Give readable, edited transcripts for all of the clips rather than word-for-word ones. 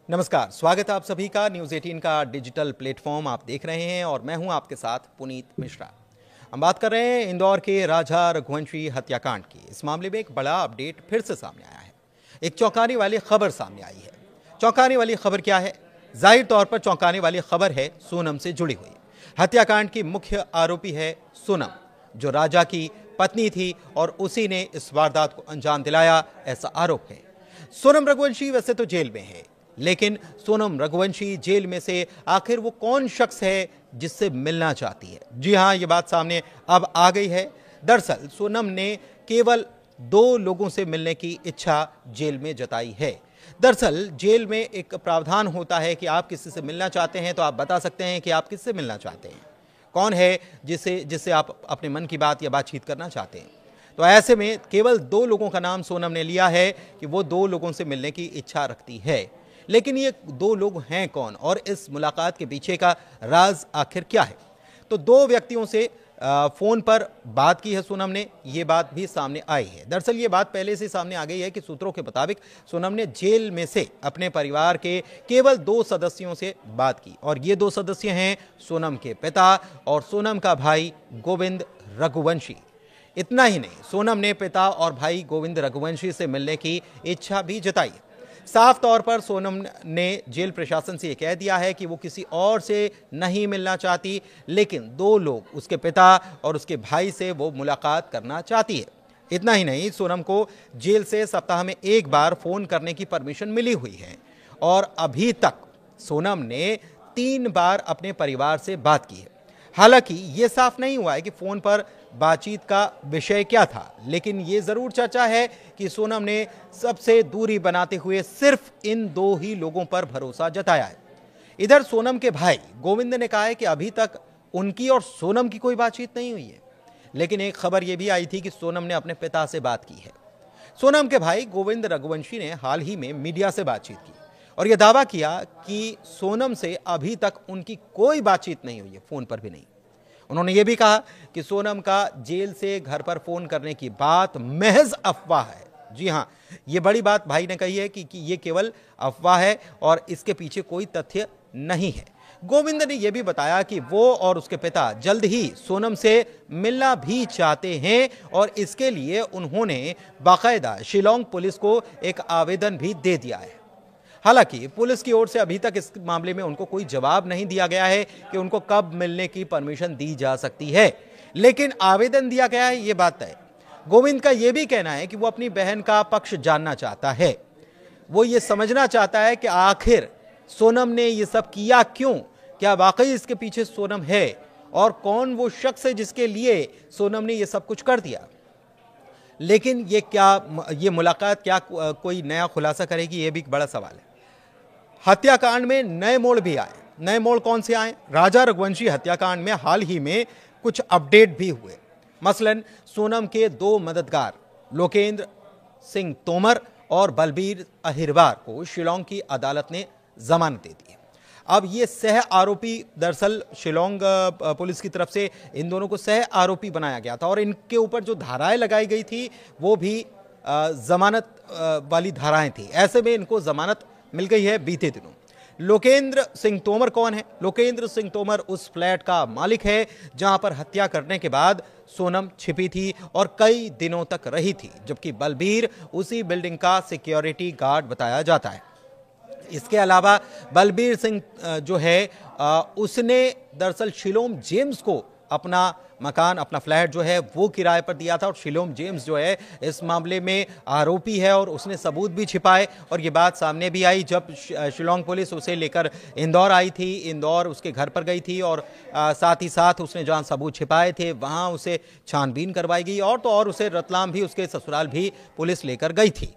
नमस्कार, स्वागत है आप सभी का न्यूज़ 18 का डिजिटल प्लेटफॉर्म आप देख रहे हैं और मैं हूं आपके साथ पुनीत मिश्रा। हम बात कर रहे हैं इंदौर के राजा रघुवंशी हत्याकांड की। इस मामले में एक बड़ा अपडेट फिर से सामने आया है। एक चौंकाने वाली खबर सामने आई है। चौंकाने वाली खबर क्या है? जाहिर तौर पर चौंकाने वाली खबर है सोनम से जुड़ी हुई। हत्याकांड की मुख्य आरोपी है सोनम, जो राजा की पत्नी थी और उसी ने इस वारदात को अंजाम दिलाया, ऐसा आरोप है। सोनम रघुवंशी वैसे तो जेल में है, लेकिन सोनम रघुवंशी जेल में से आखिर वो कौन शख्स है जिससे मिलना चाहती है? जी हां, ये बात सामने अब आ गई है। दरअसल सोनम ने केवल 2 लोगों से मिलने की इच्छा जेल में जताई है। दरअसल जेल में एक प्रावधान होता है कि आप किसी से मिलना चाहते हैं तो आप बता सकते हैं कि आप किससे मिलना चाहते हैं, कौन है जिससे आप अपने मन की बात या बातचीत करना चाहते हैं। तो ऐसे में केवल 2 लोगों का नाम सोनम ने लिया है कि वो 2 लोगों से मिलने की इच्छा रखती है। लेकिन ये 2 लोग हैं कौन और इस मुलाकात के पीछे का राज आखिर क्या है? तो 2 व्यक्तियों से फोन पर बात की है सोनम ने, ये बात भी सामने आई है। दरअसल ये बात पहले से सामने आ गई है कि सूत्रों के मुताबिक सोनम ने जेल में से अपने परिवार के केवल 2 सदस्यों से बात की और ये 2 सदस्य हैं सोनम के पिता और सोनम का भाई गोविंद रघुवंशी। इतना ही नहीं, सोनम ने पिता और भाई गोविंद रघुवंशी से मिलने की इच्छा भी जताई। साफ तौर पर सोनम ने जेल प्रशासन से यह कह दिया है कि वो किसी और से नहीं मिलना चाहती, लेकिन 2 लोग, उसके पिता और उसके भाई से वो मुलाकात करना चाहती है। इतना ही नहीं, सोनम को जेल से सप्ताह में 1 बार फोन करने की परमिशन मिली हुई है और अभी तक सोनम ने 3 बार अपने परिवार से बात की है। हालांकि ये साफ नहीं हुआ है कि फोन पर बातचीत का विषय क्या था, लेकिन ये जरूर चर्चा है कि सोनम ने सबसे दूरी बनाते हुए सिर्फ इन 2 ही लोगों पर भरोसा जताया है। इधर सोनम के भाई गोविंद ने कहा है कि अभी तक उनकी और सोनम की कोई बातचीत नहीं हुई है, लेकिन एक खबर यह भी आई थी कि सोनम ने अपने पिता से बात की है। सोनम के भाई गोविंद रघुवंशी ने हाल ही में मीडिया से बातचीत की और यह दावा किया कि सोनम से अभी तक उनकी कोई बातचीत नहीं हुई है, फोन पर भी नहीं। उन्होंने यह भी कहा कि सोनम का जेल से घर पर फोन करने की बात महज अफवाह है। जी हां, यह बड़ी बात भाई ने कही है कि यह केवल अफवाह है और इसके पीछे कोई तथ्य नहीं है। गोविंद ने यह भी बताया कि वो और उसके पिता जल्द ही सोनम से मिलना भी चाहते हैं और इसके लिए उन्होंने बाकायदा शिलोंग पुलिस को एक आवेदन भी दे दिया है। हालांकि पुलिस की ओर से अभी तक इस मामले में उनको कोई जवाब नहीं दिया गया है कि उनको कब मिलने की परमिशन दी जा सकती है, लेकिन आवेदन दिया गया है, ये बात है। गोविंद का यह भी कहना है कि वो अपनी बहन का पक्ष जानना चाहता है। वो ये समझना चाहता है कि आखिर सोनम ने ये सब किया क्यों, क्या वाकई इसके पीछे सोनम है और कौन वो शख्स है जिसके लिए सोनम ने ये सब कुछ कर दिया। लेकिन ये मुलाकात क्या कोई नया खुलासा करेगी, ये भी एक बड़ा सवाल है। हत्याकांड में नए मोड़ भी आए। नए मोड़ कौन से आए? राजा रघुवंशी हत्याकांड में हाल ही में कुछ अपडेट भी हुए। मसलन सोनम के 2 मददगार लोकेंद्र सिंह तोमर और बलबीर अहिरवार को शिलोंग की अदालत ने जमानत दे दी है। अब ये सह आरोपी, दरअसल शिलोंग पुलिस की तरफ से इन दोनों को सह आरोपी बनाया गया था और इनके ऊपर जो धाराएं लगाई गई थी वो भी जमानत वाली धाराएं थी। ऐसे में इनको जमानत मिल गई है बीते दिनों। लोकेंद्र सिंह तोमर कौन है? लोकेंद्र सिंह तोमर उस फ्लैट का मालिक है जहां पर हत्या करने के बाद सोनम छिपी थी और कई दिनों तक रही थी, जबकि बलबीर उसी बिल्डिंग का सिक्योरिटी गार्ड बताया जाता है। इसके अलावा बलबीर सिंह जो है उसने दरअसल शिलोम जेम्स को अपना मकान, अपना फ्लैट जो है वो किराए पर दिया था और शिलोम जेम्स जो है इस मामले में आरोपी है और उसने सबूत भी छिपाए और ये बात सामने भी आई जब शिलोंग पुलिस उसे लेकर इंदौर आई थी। इंदौर उसके घर पर गई थी और साथ ही साथ उसने जहां सबूत छिपाए थे वहां उसे छानबीन करवाई गई और तो और उसे रतलाम भी, उसके ससुराल भी पुलिस लेकर गई थी।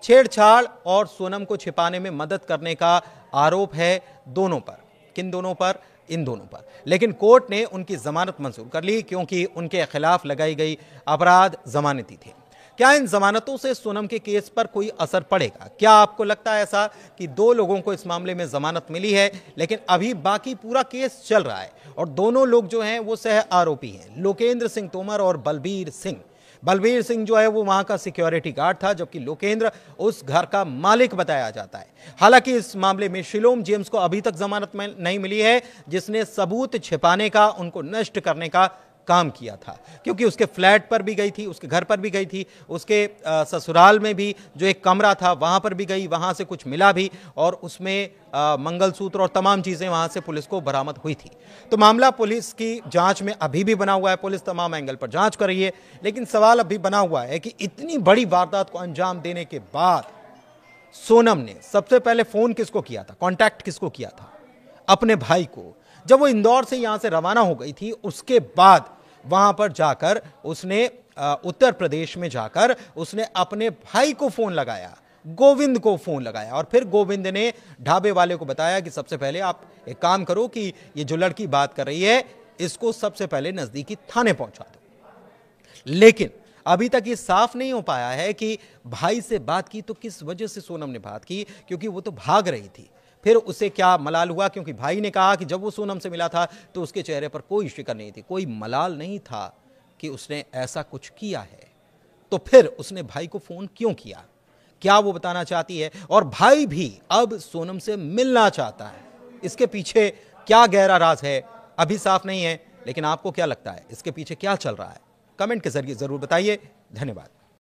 छेड़छाड़ और सोनम को छिपाने में मदद करने का आरोप है दोनों पर। किन दोनों पर? इन दोनों पर। लेकिन कोर्ट ने उनकी जमानत मंजूर कर ली क्योंकि उनके खिलाफ लगाई गई अपराध जमानती थे। क्या इन जमानतों से सोनम के केस पर कोई असर पड़ेगा? क्या आपको लगता है ऐसा कि 2 लोगों को इस मामले में जमानत मिली है लेकिन अभी बाकी पूरा केस चल रहा है और दोनों लोग जो हैं वो सह आरोपी हैं, लोकेंद्र सिंह तोमर और बलबीर सिंह। बलबीर सिंह जो है वो वहां का सिक्योरिटी गार्ड था, जबकि लोकेंद्र उस घर का मालिक बताया जाता है। हालांकि इस मामले में शिलोम जेम्स को अभी तक जमानत नहीं मिली है, जिसने सबूत छिपाने का, उनको नष्ट करने का काम किया था, क्योंकि उसके फ्लैट पर भी गई थी, उसके घर पर भी गई थी, उसके ससुराल में भी जो एक कमरा था वहां पर भी गई, वहां से कुछ मिला भी और उसमें मंगलसूत्र और तमाम चीजें वहां से पुलिस को बरामद हुई थी। तो मामला पुलिस की जांच में अभी भी बना हुआ है, पुलिस तमाम एंगल पर जांच कर रही है, लेकिन सवाल अभी बना हुआ है कि इतनी बड़ी वारदात को अंजाम देने के बाद सोनम ने सबसे पहले फोन किसको किया था, कांटेक्ट किसको किया था? अपने भाई को। जब वो इंदौर से यहां से रवाना हो गई थी, उसके बाद वहां पर जाकर उसने उत्तर प्रदेश में जाकर उसने अपने भाई को फोन लगाया, गोविंद को फोन लगाया, और फिर गोविंद ने ढाबे वाले को बताया कि सबसे पहले आप एक काम करो कि ये जो लड़की बात कर रही है इसको सबसे पहले नजदीकी थाने पहुंचा दो। लेकिन अभी तक ये साफ नहीं हो पाया है कि भाई से बात की तो किस वजह से सोनम ने बात की, क्योंकि वो तो भाग रही थी। फिर उसे क्या मलाल हुआ, क्योंकि भाई ने कहा कि जब वो सोनम से मिला था तो उसके चेहरे पर कोई शिकन नहीं थी, कोई मलाल नहीं था कि उसने ऐसा कुछ किया है। तो फिर उसने भाई को फोन क्यों किया, क्या वो बताना चाहती है? और भाई भी अब सोनम से मिलना चाहता है, इसके पीछे क्या गहरा राज है अभी साफ नहीं है। लेकिन आपको क्या लगता है इसके पीछे क्या चल रहा है? कमेंट के जरिए जरूर बताइए। धन्यवाद।